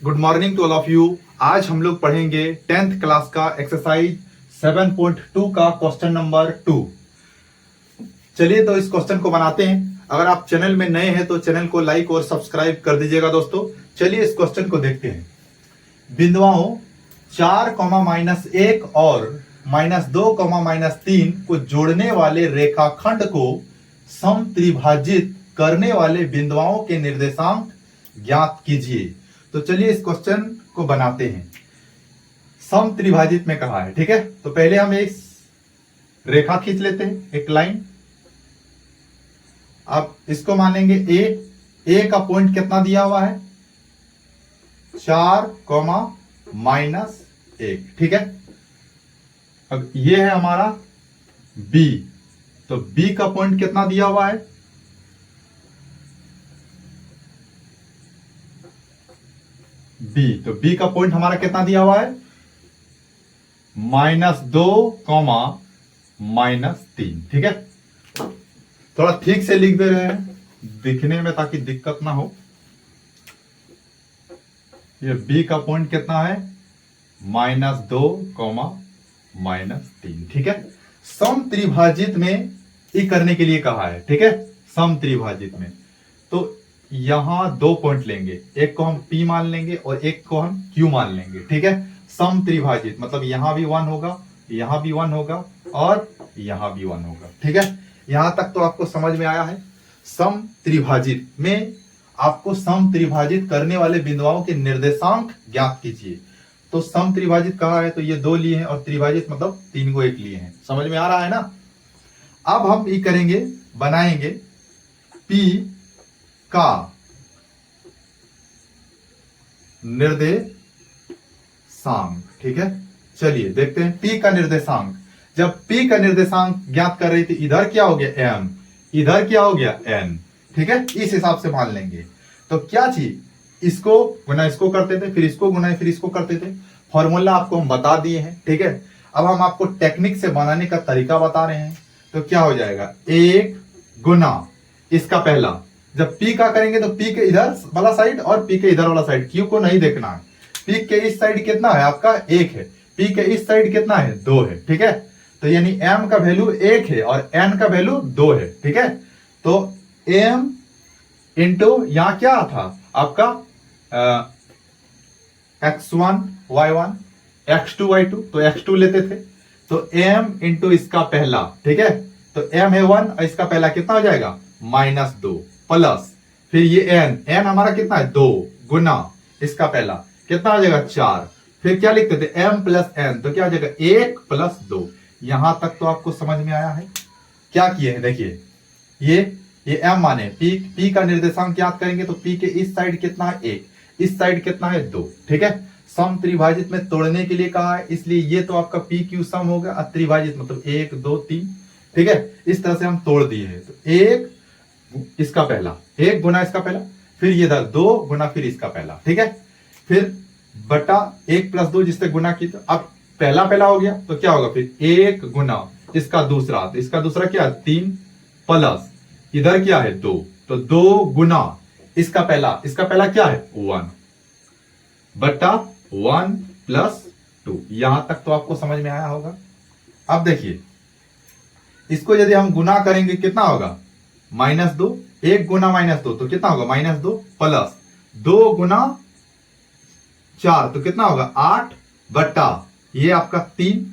Good morning to all of you. आज हम लोग पढ़ेंगे 10th क्लास का एक्सरसाइज 7.2 का क्वेश्चन नंबर 2। चलिए तो इस क्वेश्चन को बनाते हैं। अगर आप चैनल में नए हैं तो चैनल को लाइक और सब्सक्राइब कर दीजिएगा दोस्तों। चलिए इस क्वेश्चन को देखते हैं। बिंदुओं 4, -1 और -2, -3 को जोड़ने वाले रेखाखंड को समत्रिभाजित करने वाले बिंदुओं के निर्देशांक ज्ञात कीजिए। तो चलिए इस क्वेश्चन को बनाते हैं। समत्रिभाजित में कहा है, ठीक है। तो पहले हम एक रेखा खींच लेते हैं, एक लाइन। अब इसको मानेंगे ए का पॉइंट कितना दिया हुआ है 4, -1, ठीक है। अब ये है हमारा बी, तो बी का पॉइंट कितना दिया हुआ है बी, तो बी का पॉइंट हमारा कितना दिया हुआ है -2, -3, ठीक है। थोड़ा ठीक से लिख दे रहे हैं दिखने में ताकि दिक्कत ना हो। ये बी का पॉइंट कितना है -2, -3, ठीक है। समत्रिभाजित में ये करने के लिए कहा है, ठीक है। समत्रिभाजित में तो यहां 2 पॉइंट लेंगे, एक को हम P मान लेंगे और एक को हम Q मान लेंगे, ठीक है। समत्रिभाजित मतलब यहां भी 1 होगा, यहां भी 1 होगा और यहां भी 1 होगा, ठीक है। यहां तक तो आपको समझ में आया है। समत्रिभाजित में आपको समत्रिभाजित करने वाले बिंदुओं के निर्देशांक ज्ञात कीजिए। तो समत्रिभाजित कहा है तो ये 2 लिए हैं और त्रिभाजित मतलब 3 को 1 लिए हैं। समझ में आ रहा है ना। अब हम ये करेंगे, बनाएंगे P का निर्देशांक, ठीक है। चलिए देखते हैं P का निर्देशांक। जब P का निर्देशांक ज्ञात कर रही थी, इधर क्या हो गया M, इधर क्या हो गया N, ठीक है। इस हिसाब से मान लेंगे। तो क्या चीज, इसको गुना इसको करते थे, फिर इसको गुना फिर इसको करते थे। फॉर्मूला आपको हम बता दिए हैं, ठीक है। अब हम आपको टेक्निक से बनाने का तरीका बता रहे हैं। तो क्या हो जाएगा 1 गुना इसका पहला, जब P का करेंगे तो P के इधर वाला साइड और P के इधर वाला साइड, Q को नहीं देखना है। P के इस साइड कितना है आपका 1 है, P के इस साइड कितना है 2 है, ठीक है। तो यानी M का वैल्यू 1 है और N का वैल्यू 2 है, ठीक है। तो M इंटू यहां क्या था आपका x1 y1 x2 y2, तो x2 लेते थे। तो M इंटू इसका पहला, ठीक है। तो M है 1 और इसका पहला कितना हो जाएगा -2 प्लस फिर ये n हमारा कितना है 2 गुना इसका पहला कितना हो जाएगा 4। फिर क्या लिखते थे m प्लस n, तो क्या हो जाएगा 1 प्लस 2। यहां तक तो आपको समझ में आया है। क्या किए हैं देखिए, ये m माने P का निर्देशांक याद करेंगे तो P के इस साइड कितना है 1, इस साइड कितना है 2, ठीक है। समत्रिभाजित में तोड़ने के लिए कहा है, इसलिए ये तो आपका PQ सम हो गया। त्रिभाजित मतलब 1 2 3, ठीक है। इस तरह से हम तोड़ दिए हैं। तो 1 इसका पहला, 1 गुना इसका पहला, फिर ये 2 गुना फिर इसका पहला, ठीक है। फिर बटा 1 प्लस 2 जिससे गुना की, तो अब पहला हो गया तो क्या होगा फिर 1 गुना इसका दूसरा, तो इसका दूसरा क्या 3 प्लस इधर क्या है 2, तो 2 गुना इसका पहला क्या है 1 बटा 1 प्लस 2। यहां तक तो आपको समझ में आया होगा। अब देखिए इसको यदि हम गुना करेंगे कितना होगा -2, 1 गुना -2 तो कितना होगा -2 प्लस 2 गुना 4 तो कितना होगा 8 बटा ये आपका 3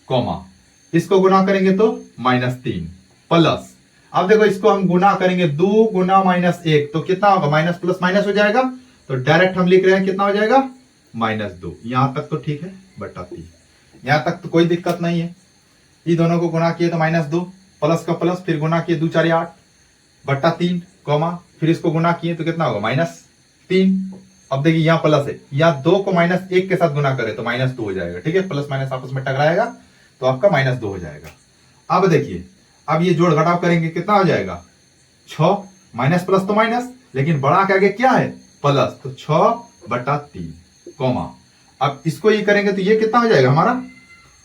कॉमा इसको गुना करेंगे तो -3 प्लस, अब देखो इसको हम गुना करेंगे 2 गुना -1 तो कितना होगा माइनस प्लस माइनस हो जाएगा। तो डायरेक्ट हम लिख रहे हैं कितना हो जाएगा -2। यहां तक तो ठीक है बटा 3, यहां तक तो कोई दिक्कत नहीं है। ये दोनों को गुना किए तो -2 प्लस का प्लस, फिर गुना किए 2 4 8 बटा 3 कॉमा फिर इसको गुना किए तो कितना होगा -3। अब देखिए यहां प्लस है, यहां 2 को -1 के साथ गुना करे तो -2 हो जाएगा, ठीक है। प्लस माइनस आपस में टकराएगा तो आपका -2 हो जाएगा। अब देखिए अब ये जोड़ घटाव करेंगे कितना हो जाएगा 6, माइनस प्लस तो माइनस, लेकिन बड़ा के आगे क्या है प्लस, तो 6 बटा 3 कॉमा। अब इसको ये करेंगे तो ये कितना हो जाएगा हमारा,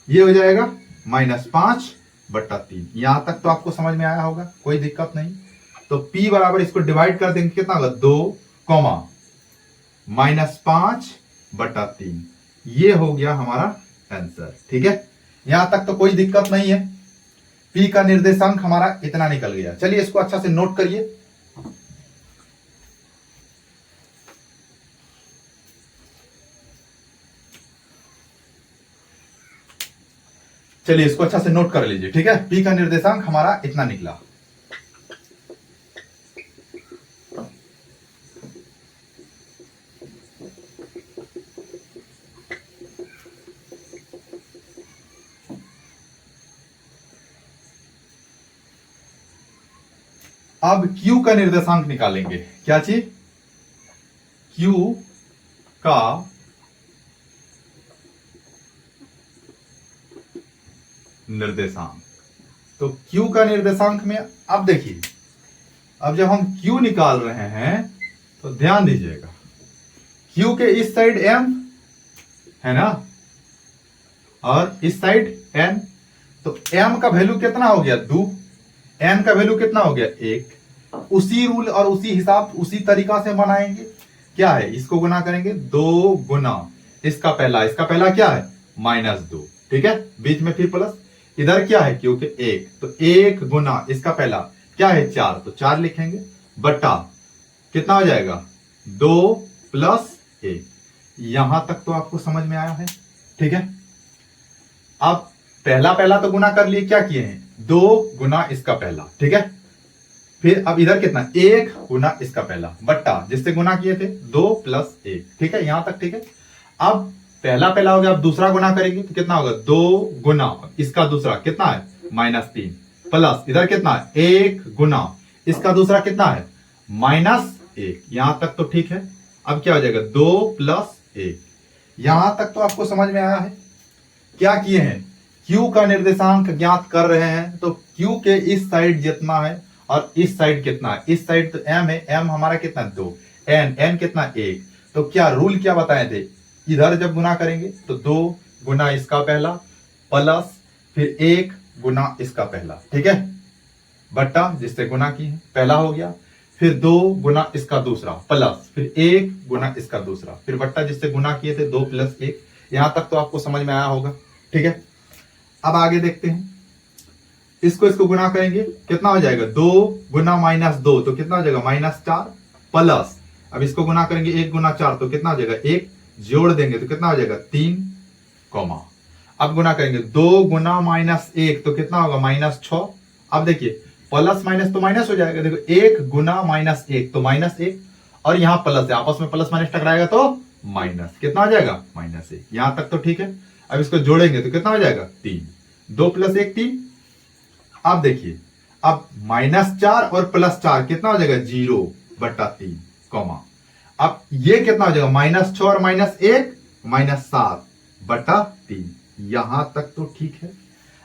ये हो जाएगा -5 बटा 3। यहां तक तो आपको समझ में आया होगा, कोई दिक्कत नहीं। तो P बराबर इसको डिवाइड कर देंगे कितना होगा 2 कॉमा -5/3। ये हो गया हमारा आंसर। ठीक है, यहां तक तो कोई दिक्कत नहीं है। P का निर्देशांक हमारा इतना निकल गया। चलिए इसको अच्छा से नोट करिए। चलिए इसको अच्छा से नोट कर लीजिए। ठीक है, P का निर्देशांक हमारा इतना निकला। अब Q का निर्देशांक निकालेंगे। क्या चीज? Q का निर्देशांक। तो Q का निर्देशांक में अब देखिए, अब जब हम Q निकाल रहे हैं तो ध्यान दीजिएगा, Q के इस साइड M है ना, और इस साइड N। तो M का वैल्यू कितना हो गया? 2। N का वैल्यू कितना हो गया? 1। उसी रूल और उसी हिसाब उसी तरीका से बनाएंगे। क्या है? इसको गुना करेंगे 2 गुना इसका पहला क्या है? -2। ठीक है, बीच में फिर प्लस, इधर क्या है? क्योंकि 1, तो 1 गुना इसका पहला क्या है? 4, तो 4 लिखेंगे, बटा कितना हो जाएगा? 2 + 1। यहां तक तो आपको समझ में आया है। ठीक है, अब पहला तो गुना कर लिए, क्या किए हैं? 2 गुना इसका पहला। ठीक है, फिर अब इधर कितना? 1 गुना इसका पहला, बट्टा जिससे गुना किए थे 2 + 1। ठीक है, यहां तक ठीक है। अब पहला हो गया, अब दूसरा गुना करेंगे तो कितना होगा? 2 गुना इसका दूसरा कितना है? -3, प्लस इधर कितना है? 1 गुना इसका दूसरा कितना है? -1। यहां तक तो ठीक है। अब क्या हो जाएगा? 2 + 1। यहां तक तो आपको समझ में आया है। क्या किए हैं? Q का निर्देशांक ज्ञात कर रहे हैं, तो Q के इस साइड जितना है और इस साइड कितना है? इस साइड तो M है, M हमारा कितना? 2, N कितना? 1। तो क्या रूल क्या बताए थे? इधर जब गुना करेंगे तो 2 गुना इसका पहला प्लस फिर 1 गुना इसका पहला। ठीक है, बट्टा जिससे गुना की है पहला हो गया, फिर 2 गुना इसका दूसरा प्लस फिर 1 गुना इसका दूसरा, फिर बट्टा जिससे गुना किए थे 2 + 1। यहां तक तो आपको समझ में आया होगा। ठीक है, अब आगे देखते हैं। इसको गुना करेंगे, कितना हो जाएगा? 2 गुना -2 तो कितना हो जाएगा? -4, प्लस अब इसको गुना करेंगे 1 गुना 4 तो कितना हो जाएगा? 1, जोड़ देंगे तो कितना हो जाएगा? 3, कॉमा। अब गुना करेंगे 2 गुना -1 तो कितना होगा? -6। अब देखिए प्लस माइनस तो माइनस हो जाएगा। देखो 1 गुना -1 तो -1, और यहां प्लस है, आपस में प्लस माइनस टकराएगा तो माइनस, कितना हो जाएगा? -1। यहां तक तो ठीक है। अब इसको जोड़ेंगे तो कितना हो जाएगा? 3, 2 + 1 3। अब देखिए, अब -4 और +4 कितना हो जाएगा? 0/3, कॉमा। अब ये कितना हो जाएगा? -6 और -1 -7/3। यहां तक तो ठीक है।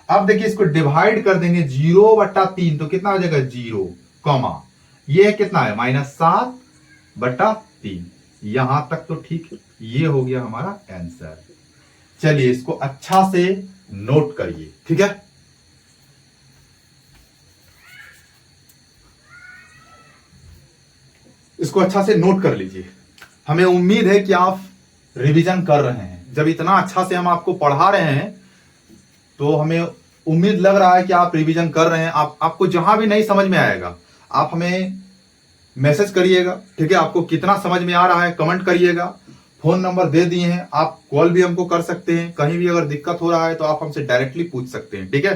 अब देखिए इसको डिवाइड कर देंगे 0/3 तो कितना हो जाएगा? 0, कॉमा। ये कितना है? -7/3। यहां तक तो ठीक है। ये हो गया हमारा आंसर। चलिए इसको अच्छा से नोट करिए। ठीक है, इसको अच्छा से नोट कर लीजिए। हमें उम्मीद है कि आप रिवीजन कर रहे हैं। जब इतना अच्छा से हम आपको पढ़ा रहे हैं तो हमें उम्मीद लग रहा है कि आप रिवीजन कर रहे हैं। आपको जहां भी नहीं समझ में आएगा आप हमें मैसेज करिएगा। ठीक है, आपको कितना समझ में आ रहा है कमेंट करिएगा। फोन नंबर दे दिए हैं, आप कॉल भी हमको कर सकते हैं। कहीं भी अगर दिक्कत हो रहा है तो आप हमसे डायरेक्टली पूछ सकते हैं। ठीक है,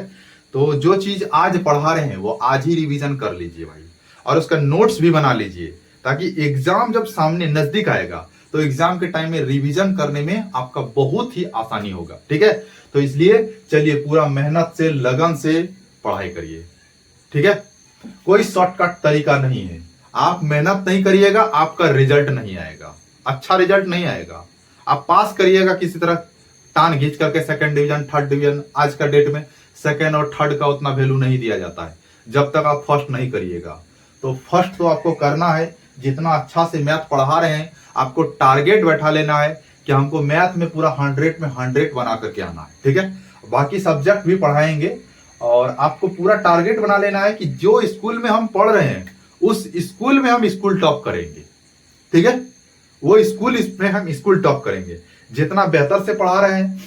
तो जो चीज आज पढ़ा रहे हैं वो आज ही रिवीजन कर लीजिए भाई, और उसका नोट्स भी बना लीजिए, ताकि एग्जाम जब सामने नजदीक आएगा तो एग्जाम के टाइम में रिवीजन करने में आपका बहुत ही आसानी होगा। ठीक है, तो इसलिए चलिए पूरा मेहनत से लगन से पढ़ाई करिए। ठीक है, कोई शॉर्टकट तरीका नहीं है। आप मेहनत नहीं करिएगा आपका रिजल्ट नहीं आएगा, अच्छा रिजल्ट नहीं आएगा। आप पास करिएगा किसी तरह टान घींच करके, सेकंड डिवीजन, थर्ड डिवीजन। आज का डेट में सेकंड और थर्ड का उतना वैल्यू नहीं दिया जाता है जब तक आप फर्स्ट नहीं करिएगा। तो फर्स्ट तो आपको करना है। जितना अच्छा से मैथ पढ़ा रहे हैं, आपको टारगेट बैठा लेना है कि हमको मैथ में पूरा 100 में 100 बना करके आना है। ठीक है, बाकी सब्जेक्ट भी पढ़ाएंगे, और आपको पूरा टारगेट बना लेना है कि जो स्कूल में हम पढ़ रहे हैं उस स्कूल में हम स्कूल टॉप करेंगे। ठीक है, वो स्कूल, इसमें हम स्कूल टॉप करेंगे। जितना बेहतर से पढ़ा रहे हैं,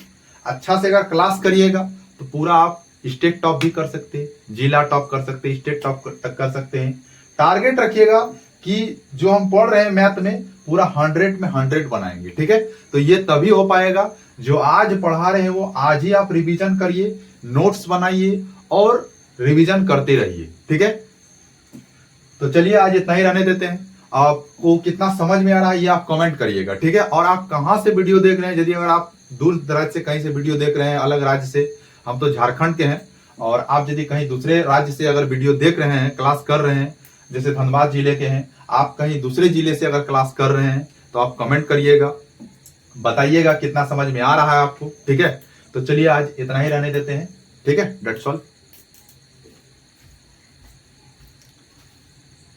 अच्छा से अगर क्लास करिएगा तो पूरा आप स्टेट टॉप भी कर सकते हैं, जिला टॉप कर सकते हैं, स्टेट टॉप तक कर सकते हैं। टारगेट रखिएगा कि जो हम पढ़ रहे हैं मैथ में पूरा 100 में 100 बनाएंगे, ठीक है। तो ये तभी हो पाएगा, जो आज पढ़ा रहे हैं वो आज ही आप रिवीजन करिए, नोट्स बनाइए और रिवीजन करते रहिए, ठीक है। तो चलिए आज इतना ही रहने देते हैं। आपको कितना समझ में आ रहा है ये आप कमेंट करिएगा, ठीक है। और आप कहाँ से वीडियो देख रहे हैं, यदि अगर आप दूर दराज से कहीं से वीडियो देख रहे हैं, अलग राज्य से, हम तो झारखंड के हैं, और आप यदि कहीं दूसरे राज्य से अगर वीडियो देख रहे हैं, क्लास कर रहे हैं, जैसे धनबाद जिले के हैं, आप कहीं दूसरे जिले से अगर क्लास कर रहे हैं तो आप कमेंट करिएगा, बताइएगा कितना समझ में आ रहा है आपको, ठीक है। तो चलिए आज इतना ही रहने देते हैं, ठीक है। That's all.